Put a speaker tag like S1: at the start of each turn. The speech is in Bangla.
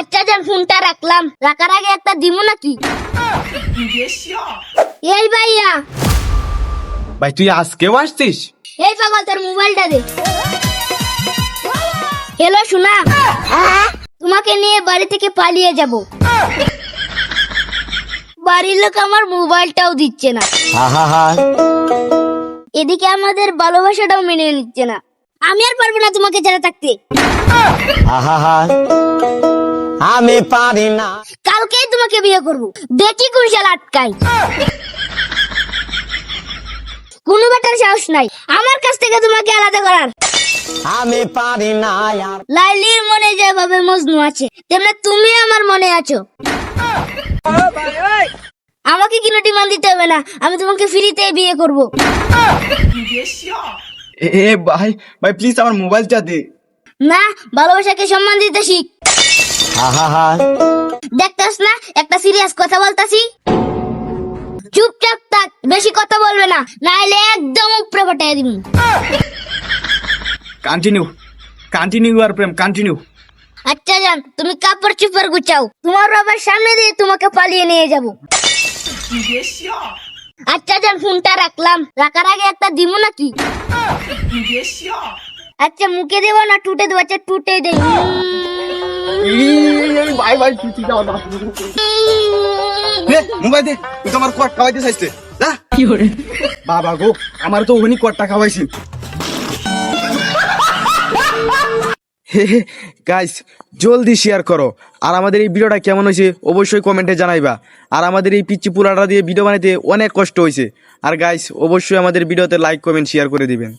S1: আচ্ছা যান ফোনটা রাখলাম, রাখার আগে একটা দিমু নাকি? এই ভাইয়া,
S2: ভাই তুই আজকেও আসছিস?
S1: এই পাগল তোর মোবাইলটা দে। হ্যালো শোনা, তোমাকে নিয়ে বাড়ি থেকে পালিয়ে যাব। বাড়ির লোক আমার মোবাইলটাও দিচ্ছে না, এদিকে আমাদের ভালোবাসাটাও মেনে নিচ্ছে না। আমি আর পারবো না তোমাকে ছাড়া থাকতে।
S3: আমি পারি না।
S1: কালকেই তোমাকে বিয়ে করব, দেখি কোন শালা আটকাই। কোনো বেটার সাহস নাই আমার কাছ থেকে তোমাকে আলাদা করার।
S3: আমি পারি না আর।
S1: লাইলির মনে যেভাবে মজনু আছে, তেমনি তুমি আমার মনে আছো। আমাকে কোনো ডিমান্ড দিতে হবে না, আমি তোমাকে ফ্রিতে বিয়ে করব।
S2: এ ভাই ভাই প্লিজ আমার মোবাইলটা দে।
S1: না, ভালোবাসাকে সম্মান দিতে শিখ। দেখতাস না একটা সিরিয়াস কথা বলতাছি? চুপচাপ থাক, বেশি কথা বলবে না, নাইলে একদম উপরে ফাটাই দিবি।
S2: কন্টিনিউ আর প্রেম কন্টিনিউ।
S1: আচ্ছা জান, তুমি কাপড় চোপড় গুছাও, তোমার বাবার সামনে দিয়ে তোমাকে পালিয়ে নিয়ে যাব। আচ্ছা জান ফোনটা রাখলাম, রাখার আগে একটা দিমু নাকি? আচ্ছা মুখে দেবো না টুটে দেবো? আচ্ছা টুটে দেই।
S2: ভাই ভাই তুই যাও না। মোবাইল দে, তুই তো আমার কোয়াট খাওয়াইতে চাইছে। যা কি করে বাবা গো, আমার তো ওখানে কোয়াটটা খাওয়াইছি। গাইস জলদি শেয়ার করো, আর আমাদের এই ভিডিওটা কেমন হয়েছে অবশ্যই কমেন্টে জানাইবা। আর আমাদের এই পিচ্চি পুরাটা দিয়ে ভিডিও বানাইতে অনেক কষ্ট হয়েছে। আর গাইস অবশ্যই আমাদের ভিডিওতে লাইক কমেন্ট শেয়ার করে দিবেন।